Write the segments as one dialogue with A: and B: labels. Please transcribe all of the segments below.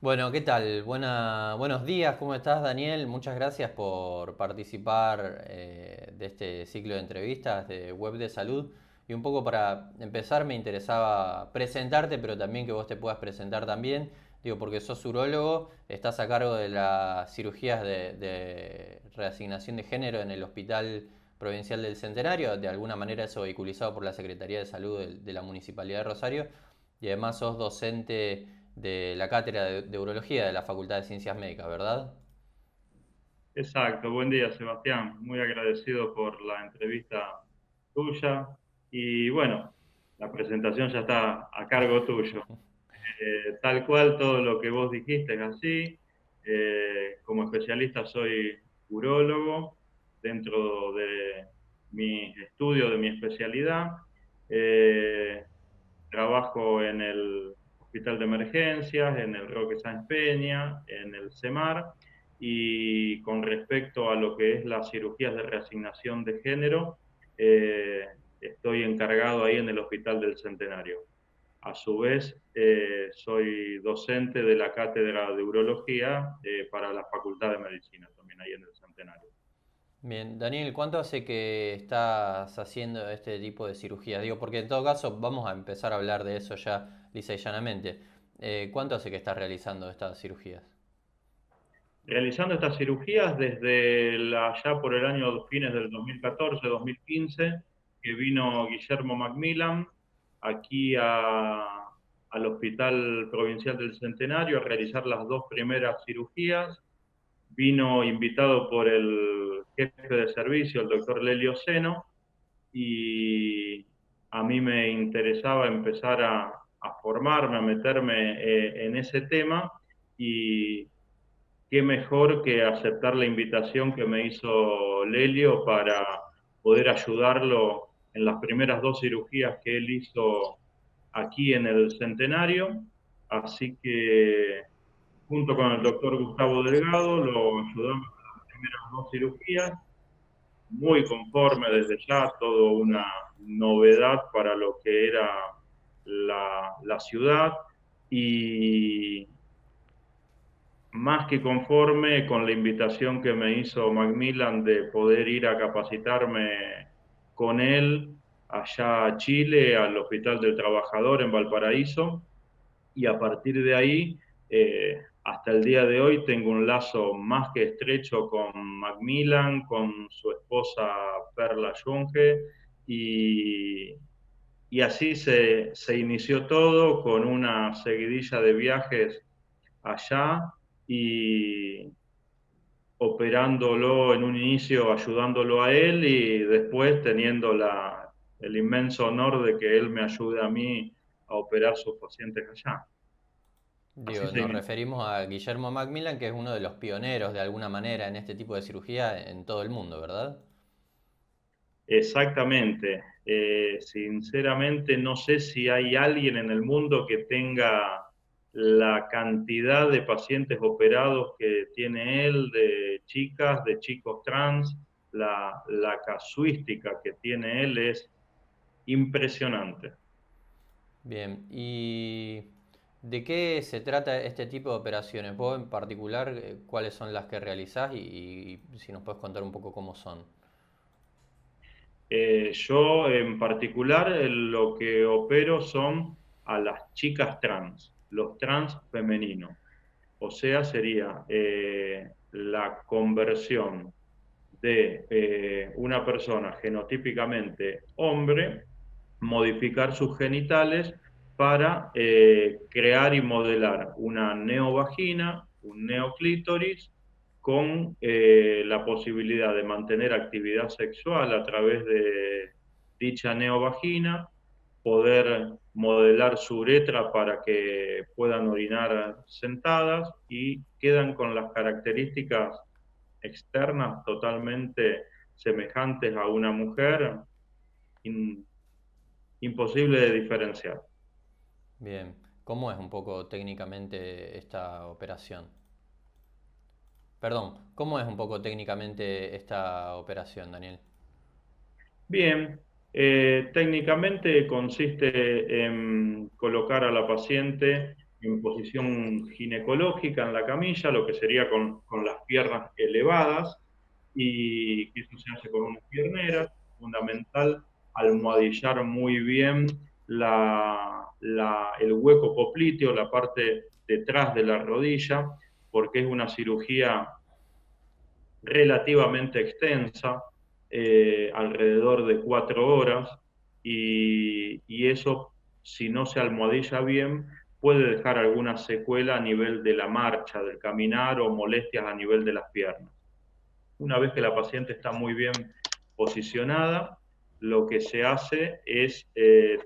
A: Bueno, ¿qué tal? Buenos días, ¿cómo estás, Daniel? Muchas gracias por participar de este ciclo de entrevistas de Web de Salud. Y un poco para empezar me interesaba presentarte, pero también que vos te puedas presentar también. Digo, porque sos urólogo, estás a cargo de las cirugías de reasignación de género en el Hospital Provincial del Centenario. De alguna manera eso vehiculizado por la Secretaría de Salud de la Municipalidad de Rosario. Y además sos docente de la cátedra de urología de la Facultad de Ciencias Médicas, ¿verdad?
B: Exacto, buen día Sebastián, muy agradecido por la entrevista tuya y bueno, la presentación ya está a cargo tuyo. Tal cual todo lo que vos dijiste es así. Como especialista soy urólogo dentro de mi estudio, de mi especialidad. Eh, Trabajo en el Hospital de Emergencias, en el Roque Sáenz Peña, en el CEMAR, y con respecto a lo que es las cirugías de reasignación de género, eh, estoy encargado ahí en el Hospital del Centenario. A su vez, soy docente de la cátedra de urología para la Facultad de Medicina, también ahí en el Centenario.
A: Bien, Daniel, ¿cuánto hace que estás haciendo este tipo de cirugías? Digo, porque en todo caso vamos a empezar a hablar de eso ya lisa y llanamente. ¿Cuánto hace que estás realizando estas cirugías?
B: Realizando estas cirugías desde ya por el año fines del 2014-2015, que vino Guillermo Macmillan aquí al Hospital Provincial del Centenario a realizar las dos primeras cirugías. Vino invitado por el jefe de servicio, el doctor Lelio Seno, y a mí me interesaba empezar a formarme, a meterme en ese tema, y qué mejor que aceptar la invitación que me hizo Lelio para poder ayudarlo en las primeras dos cirugías que él hizo aquí en el Centenario. Así que junto con el doctor Gustavo Delgado lo ayudamos en las primeras dos cirugías, muy conforme desde ya, todo una novedad para lo que era la ciudad, y más que conforme con la invitación que me hizo Macmillan de poder ir a capacitarme con él allá a Chile, al Hospital del Trabajador en Valparaíso, y a partir de ahí, hasta el día de hoy, tengo un lazo más que estrecho con Macmillan, con su esposa Perla Junge, y, y así se inició todo con una seguidilla de viajes allá, y operándolo en un inicio, ayudándolo a él, y después teniendo el inmenso honor de que él me ayude a mí a operar sus pacientes allá. Así
A: Digo,
B: se
A: nos
B: inició.
A: referimos a Guillermo Macmillan, que es uno de los pioneros de alguna manera en este tipo de cirugía en todo el mundo, ¿verdad?
B: Exactamente. Sinceramente, no sé si hay alguien en el mundo que tenga la cantidad de pacientes operados que tiene él, de chicas, de chicos trans. La casuística que tiene él es impresionante.
A: Bien, ¿y de qué se trata este tipo de operaciones? Vos en particular, ¿cuáles son las que realizás y si nos puedes contar un poco cómo son?
B: Yo en particular lo que opero son a las chicas trans, los trans femeninos. O sea, sería la conversión de una persona genotípicamente hombre, modificar sus genitales para crear y modelar una neovagina, un neoclítoris, con la posibilidad de mantener actividad sexual a través de dicha neovagina, poder modelar su uretra para que puedan orinar sentadas, y quedan con las características externas totalmente semejantes a una mujer, in, imposible de diferenciar.
A: Bien, ¿cómo es un poco técnicamente esta operación? Perdón, ¿cómo es un poco técnicamente esta operación, Daniel?
B: Bien, técnicamente consiste en colocar a la paciente en posición ginecológica en la camilla, lo que sería con las piernas elevadas, y eso se hace con unas pierneras, fundamental almohadillar muy bien el hueco popliteo, la parte detrás de la rodilla, porque es una cirugía relativamente extensa, alrededor de 4 horas, y eso, si no se almohadilla bien, puede dejar alguna secuela a nivel de la marcha, del caminar o molestias a nivel de las piernas. Una vez que la paciente está muy bien posicionada, lo que se hace es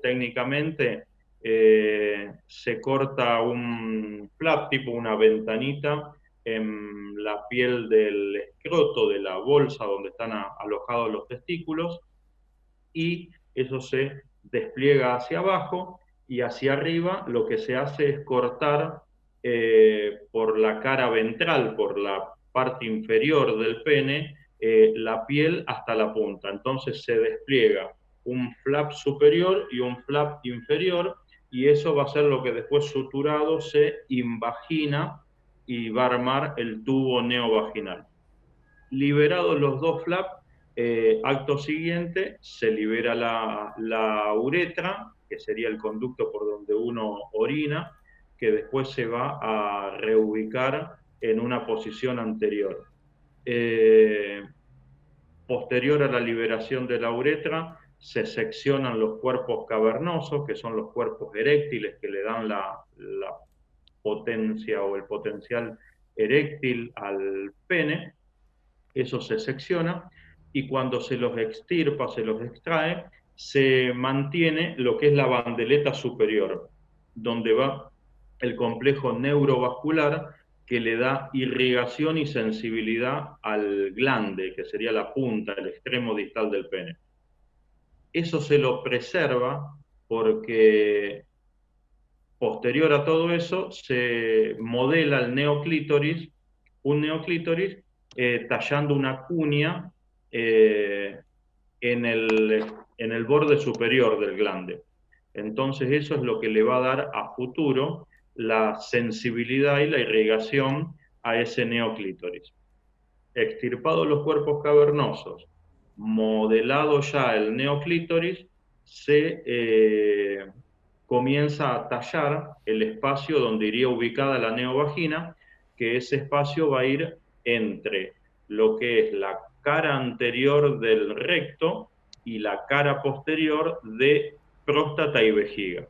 B: técnicamente se corta un flap, tipo una ventanita, en la piel del escroto, de la bolsa donde están alojados los testículos, y eso se despliega hacia abajo, y hacia arriba lo que se hace es cortar por la cara ventral, por la parte inferior del pene, la piel hasta la punta. Entonces se despliega un flap superior y un flap inferior, y eso va a ser lo que después suturado se invagina y va a armar el tubo neovaginal. Liberados los dos flaps, acto siguiente se libera la uretra, que sería el conducto por donde uno orina, que después se va a reubicar en una posición anterior. Posterior a la liberación de la uretra, se seccionan los cuerpos cavernosos, que son los cuerpos eréctiles que le dan la potencia o el potencial eréctil al pene. Eso se secciona, y cuando se los extirpa, se los extrae, se mantiene lo que es la bandeleta superior, donde va el complejo neurovascular que le da irrigación y sensibilidad al glande, que sería la punta, el extremo distal del pene. Eso se lo preserva porque posterior a todo eso se modela el neoclítoris, un neoclítoris tallando una cuña en el borde superior del glande. Entonces eso es lo que le va a dar a futuro la sensibilidad y la irrigación a ese neoclítoris. Extirpados los cuerpos cavernosos, modelado ya el neoclítoris, se comienza a tallar el espacio donde iría ubicada la neovagina, que ese espacio va a ir entre lo que es la cara anterior del recto y la cara posterior de próstata y vejiga.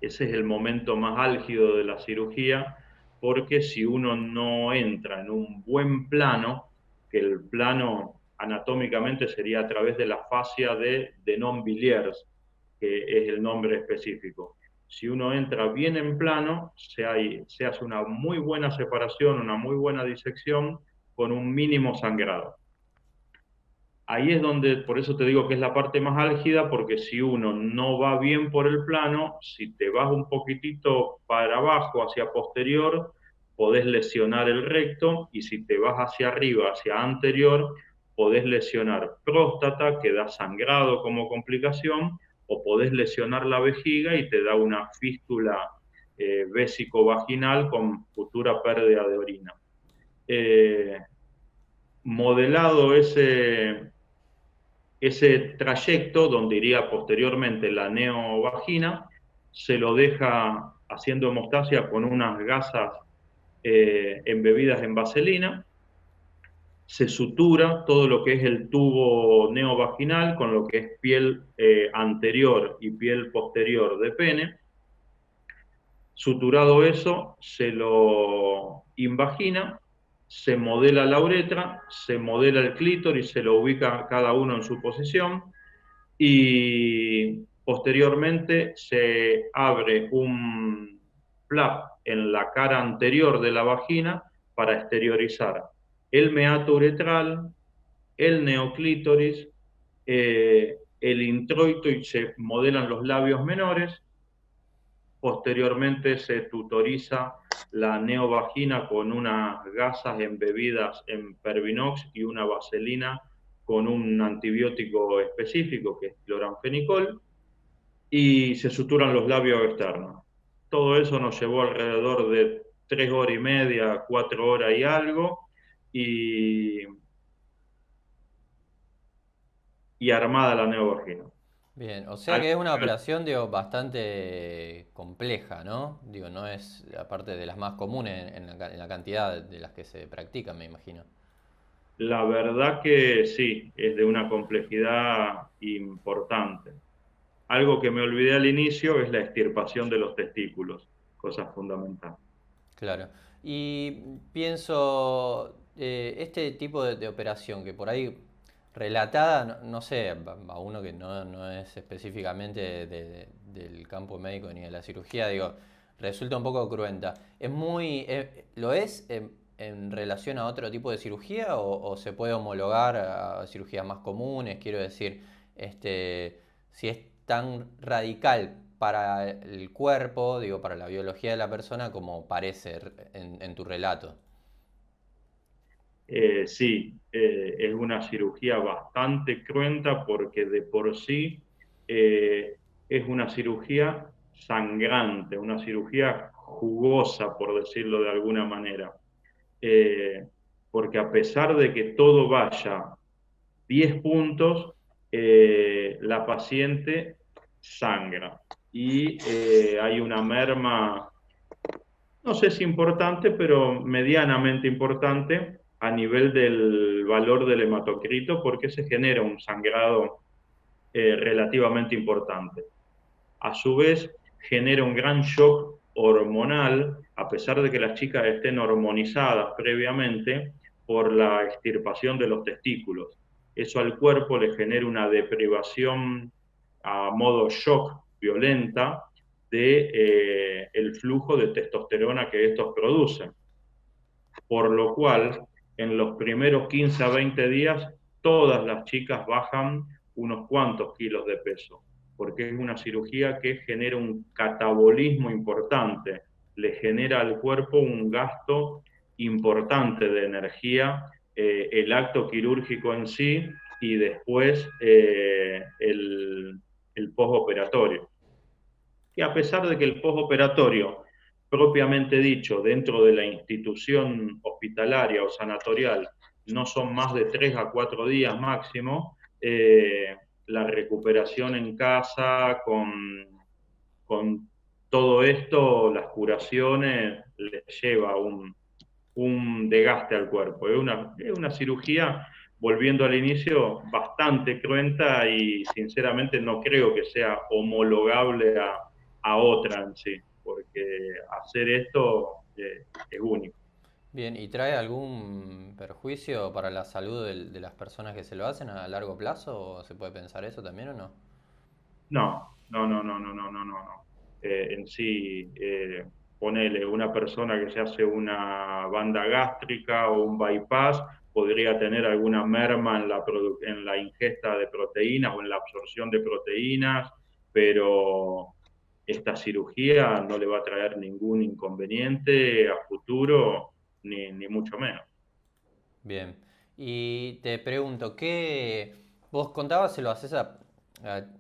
B: Ese es el momento más álgido de la cirugía, porque si uno no entra en un buen plano, que el plano anatómicamente sería a través de la fascia de Denon-Villiers, que es el nombre específico. Si uno entra bien en plano, se hace una muy buena separación, una muy buena disección, con un mínimo sangrado. Ahí es donde, por eso te digo que es la parte más álgida, porque si uno no va bien por el plano, si te vas un poquitito para abajo, hacia posterior, podés lesionar el recto, y si te vas hacia arriba, hacia anterior, podés lesionar próstata, que da sangrado como complicación, o podés lesionar la vejiga y te da una fístula vésico-vaginal con futura pérdida de orina. Modelado ese trayecto donde iría posteriormente la neovagina, se lo deja haciendo hemostasia con unas gasas embebidas en vaselina, se sutura todo lo que es el tubo neovaginal con lo que es piel anterior y piel posterior de pene. Suturado eso, se lo invagina, se modela la uretra, se modela el clítoris, se lo ubica cada uno en su posición, y posteriormente se abre un flap en la cara anterior de la vagina para exteriorizar el meato uretral, el neoclítoris, el introito, y se modelan los labios menores. Posteriormente se tutoriza la neovagina con unas gasas embebidas en Pervinox y una vaselina con un antibiótico específico que es cloranfenicol, y se suturan los labios externos. Todo eso nos llevó alrededor de 3 horas y media, 4 horas y algo, y, y armada la neovagina.
A: Bien, o sea que
B: Algo
A: es una operación, digo, bastante compleja, ¿no? Digo, no es, aparte de las más comunes en la cantidad de las que se practican, me imagino.
B: La verdad que sí, es de una complejidad importante. Algo que me olvidé al inicio es la extirpación de los testículos, cosa fundamental.
A: Claro. Y pienso, este tipo de operación que por ahí relatada, no sé, a uno que no es específicamente del campo médico ni de la cirugía, digo, resulta un poco cruenta. ¿Es muy, lo es en relación a otro tipo de cirugía o se puede homologar a cirugías más comunes? Quiero decir, si es tan radical para el cuerpo, digo, para la biología de la persona, como parece en tu relato.
B: Sí, es una cirugía bastante cruenta porque de por sí es una cirugía sangrante, una cirugía jugosa, por decirlo de alguna manera. Eh, Porque a pesar de que todo vaya 10 puntos, la paciente sangra y hay una merma, no sé si importante, pero medianamente importante a nivel del valor del hematocrito porque se genera un sangrado relativamente importante. A su vez, genera un gran shock hormonal, a pesar de que las chicas estén hormonizadas previamente por la extirpación de los testículos. Eso al cuerpo le genera una deprivación a modo shock violenta de el flujo de testosterona que estos producen, por lo cual en los primeros 15 a 20 días todas las chicas bajan unos cuantos kilos de peso, porque es una cirugía que genera un catabolismo importante, le genera al cuerpo un gasto importante de energía, el acto quirúrgico en sí y después el postoperatorio, que a pesar de que el postoperatorio, propiamente dicho, dentro de la institución hospitalaria o sanatorial, no son más de 3 a 4 días máximo, la recuperación en casa con todo esto, las curaciones, les lleva un desgaste al cuerpo. Es una cirugía, volviendo al inicio, bastante cruenta y sinceramente no creo que sea homologable a otra en sí, porque hacer esto es único.
A: Bien, ¿y trae algún perjuicio para la salud de las personas que se lo hacen a largo plazo? ¿O se puede pensar eso también o no?
B: No, no, no, no, no, no, no, no. No. En sí, ponele una persona que se hace una banda gástrica o un bypass, podría tener alguna merma en la ingesta de proteínas o en la absorción de proteínas, pero esta cirugía no le va a traer ningún inconveniente a futuro, ni mucho menos.
A: Bien. Y te pregunto, ¿qué vos contabas se lo haces a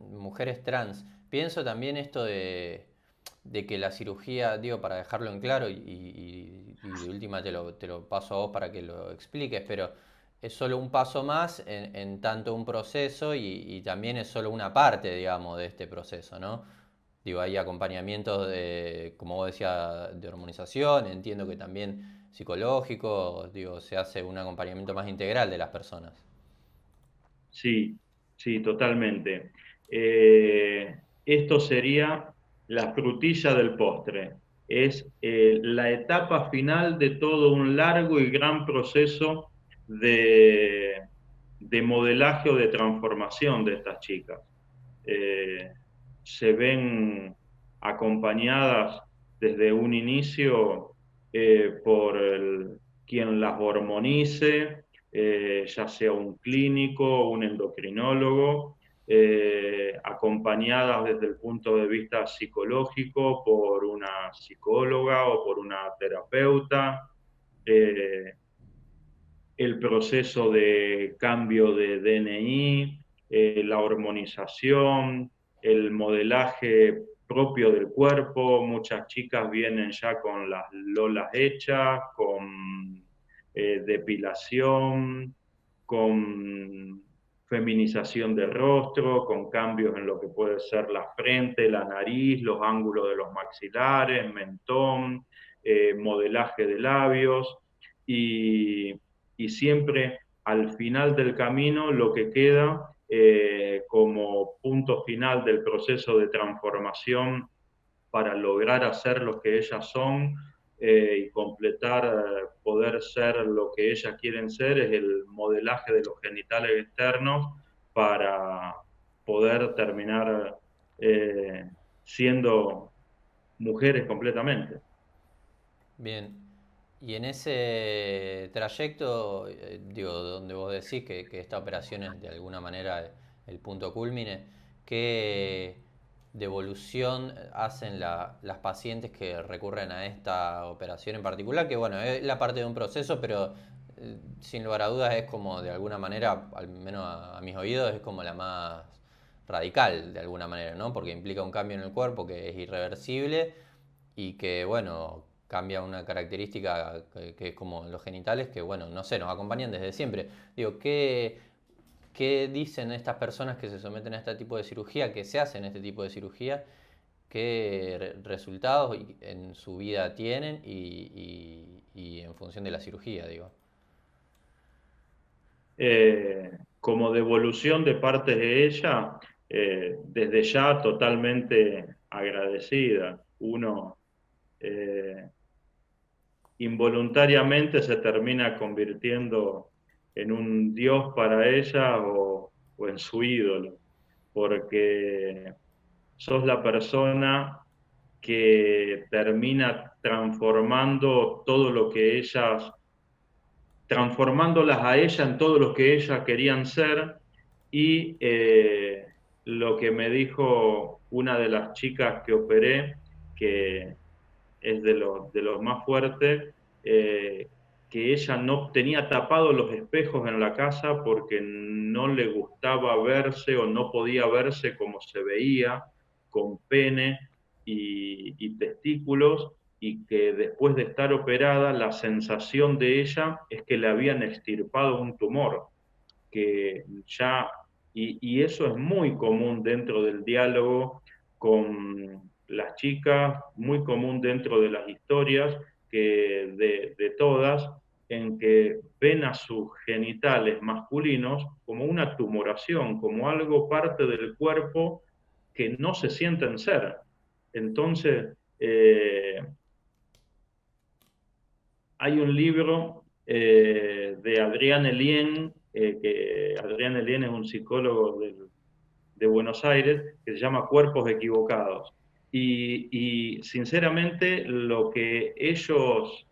A: mujeres trans? Pienso también esto de que la cirugía, digo, para dejarlo en claro y de última te lo paso a vos para que lo expliques, pero es solo un paso más en tanto un proceso y también es solo una parte, digamos, de este proceso, ¿no? Digo, hay acompañamientos de, como vos decías, de hormonización, entiendo que también psicológico, digo, se hace un acompañamiento más integral de las personas.
B: Sí, sí, totalmente. Esto sería la frutilla del postre. Es la etapa final de todo un largo y gran proceso de, de modelaje o de transformación de estas chicas. Eh, Se ven acompañadas desde un inicio por quien las hormonice, ya sea un clínico, un endocrinólogo, acompañadas desde el punto de vista psicológico por una psicóloga o por una terapeuta. Eh, el proceso de cambio de DNI, la hormonización, el modelaje propio del cuerpo. Muchas chicas vienen ya con las lolas hechas, con depilación, con feminización del rostro, con cambios en lo que puede ser la frente, la nariz, los ángulos de los maxilares, mentón, modelaje de labios y, y siempre al final del camino lo que queda como punto final del proceso de transformación para lograr hacer lo que ellas son y completar, poder ser lo que ellas quieren ser, es el modelaje de los genitales externos para poder terminar siendo mujeres completamente.
A: Bien. Y en ese trayecto, digo, donde vos decís que esta operación es de alguna manera el punto culmine, ¿qué devolución hacen las pacientes que recurren a esta operación en particular? Que bueno, es la parte de un proceso, pero sin lugar a dudas es como de alguna manera, al menos a mis oídos, es como la más radical de alguna manera, ¿no? Porque implica un cambio en el cuerpo que es irreversible y que, bueno, cambia una característica que es como los genitales, que, bueno, no sé, nos acompañan desde siempre. Digo, ¿qué dicen estas personas que se someten a este tipo de cirugía, que se hacen este tipo de cirugía? ¿Qué resultados en su vida tienen y en función de la cirugía, digo?
B: Como devolución de parte de ella, desde ya totalmente agradecida. Uno eh, involuntariamente se termina convirtiendo en un dios para ella o en su ídolo, porque sos la persona que termina transformando todo lo que ellas, transformándolas a ella en todo lo que ellas querían ser y lo que me dijo una de las chicas que operé, que es de los más fuertes, que ella no tenía tapados los espejos en la casa porque no le gustaba verse o no podía verse como se veía, con pene y testículos, y que después de estar operada la sensación de ella es que le habían extirpado un tumor, que ya, y eso es muy común dentro del diálogo con las chicas, muy común dentro de las historias que de todas, en que ven a sus genitales masculinos como una tumoración, como algo parte del cuerpo que no se sienten ser. Entonces, hay un libro de Adrián Elien, que Adrián Elien es un psicólogo de Buenos Aires, que se llama Cuerpos Equivocados. Y sinceramente lo que ellos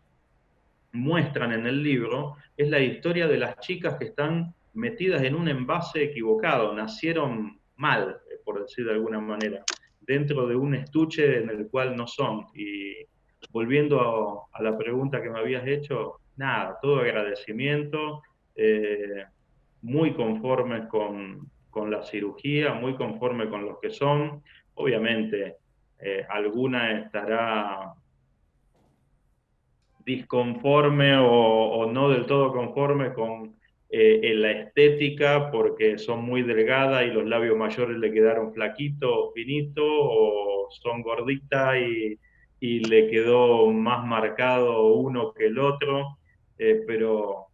B: muestran en el libro es la historia de las chicas que están metidas en un envase equivocado, nacieron mal, por decir de alguna manera, dentro de un estuche en el cual no son. Y volviendo a la pregunta que me habías hecho, nada, todo agradecimiento, muy conformes con la cirugía, muy conforme con los que son. Obviamente, alguna estará disconforme o no del todo conforme con la estética porque son muy delgadas y los labios mayores le quedaron flaquitos o finitos, o son gorditas y le quedó más marcado uno que el otro, pero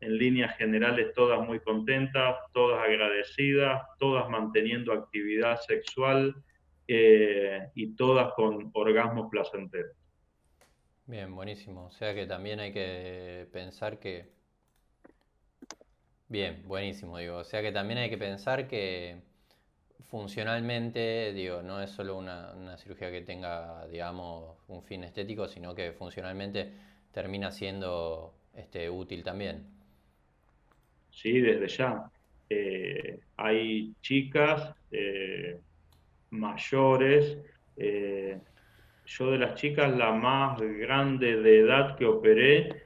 B: en líneas generales todas muy contentas, todas agradecidas, todas manteniendo actividad sexual y todas con orgasmos placenteros.
A: Bien, buenísimo. O sea que también hay que pensar que... Bien, buenísimo, digo. O sea que también hay que pensar que funcionalmente, digo, no es solo una cirugía que tenga, digamos, un fin estético, sino que funcionalmente termina siendo útil también.
B: Sí, desde ya. Hay chicas mayores. eh, yo de las chicas, la más grande de edad que operé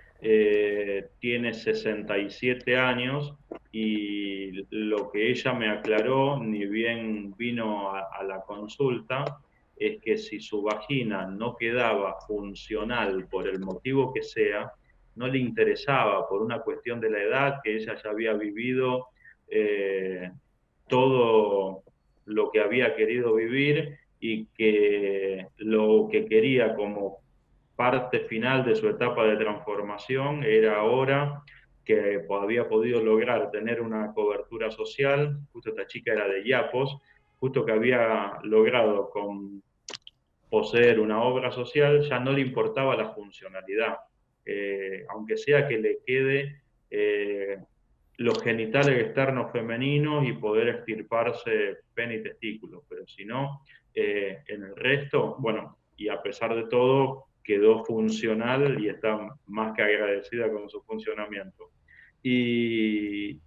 B: tiene 67 años y lo que ella me aclaró, ni bien vino a la consulta, es que si su vagina no quedaba funcional por el motivo que sea, no le interesaba por una cuestión de la edad, que ella ya había vivido eh, todo lo que había querido vivir y que lo que quería como parte final de su etapa de transformación era ahora que había podido lograr tener una cobertura social, justo esta chica era de Iapos, justo que había logrado con poseer una obra social, ya no le importaba la funcionalidad, aunque sea que le quede los genitales externos femeninos y poder extirparse pene y testículos, pero si no, en el resto, bueno, y a pesar de todo, quedó funcional y está más que agradecida con su funcionamiento. Y,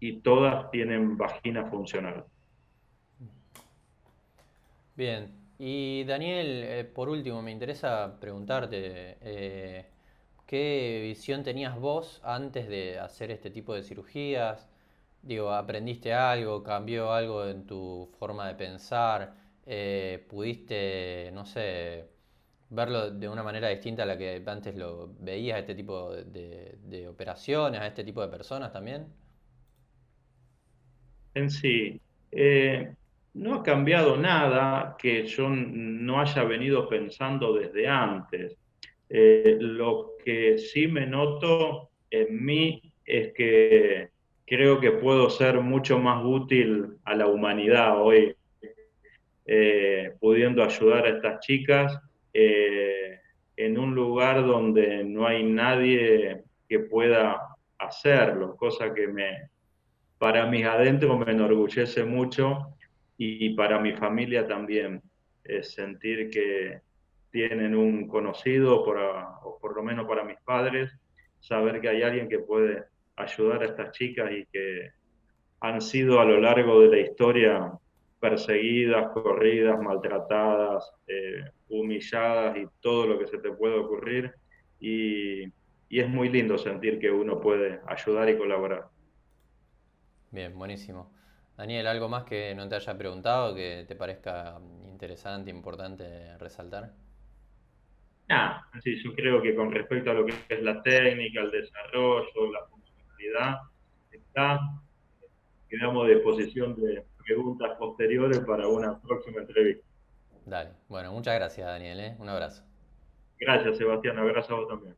B: y todas tienen vagina funcional.
A: Bien, y Daniel, por último, me interesa preguntarte, ¿qué visión tenías vos antes de hacer este tipo de cirugías? Digo, ¿aprendiste algo, cambió algo en tu forma de pensar? ¿Pudiste, no sé, verlo de una manera distinta a la que antes lo veías, este tipo de operaciones, a este tipo de personas también?
B: En sí, no ha cambiado nada que yo no haya venido pensando desde antes. Lo que sí me noto en mí es que creo que puedo ser mucho más útil a la humanidad hoy, pudiendo ayudar a estas chicas en un lugar donde no hay nadie que pueda hacerlo, cosa que para mis adentros me enorgullece mucho y para mi familia también. Es sentir que tienen un conocido, o por lo menos para mis padres, saber que hay alguien que puede ayudar a estas chicas y que han sido a lo largo de la historia perseguidas, corridas, maltratadas, humilladas y todo lo que se te puede ocurrir. Y, y es muy lindo sentir que uno puede ayudar y colaborar.
A: Bien, buenísimo. Daniel, ¿algo más que no te haya preguntado que te parezca interesante, importante resaltar?
B: Nada, sí, yo creo que con respecto a lo que es la técnica, el desarrollo, la funcionalidad, está, quedamos a disposición de preguntas posteriores para una próxima entrevista.
A: Dale. Bueno, muchas gracias, Daniel, ¿eh? Un abrazo.
B: Gracias, Sebastián. Abrazo a vos también.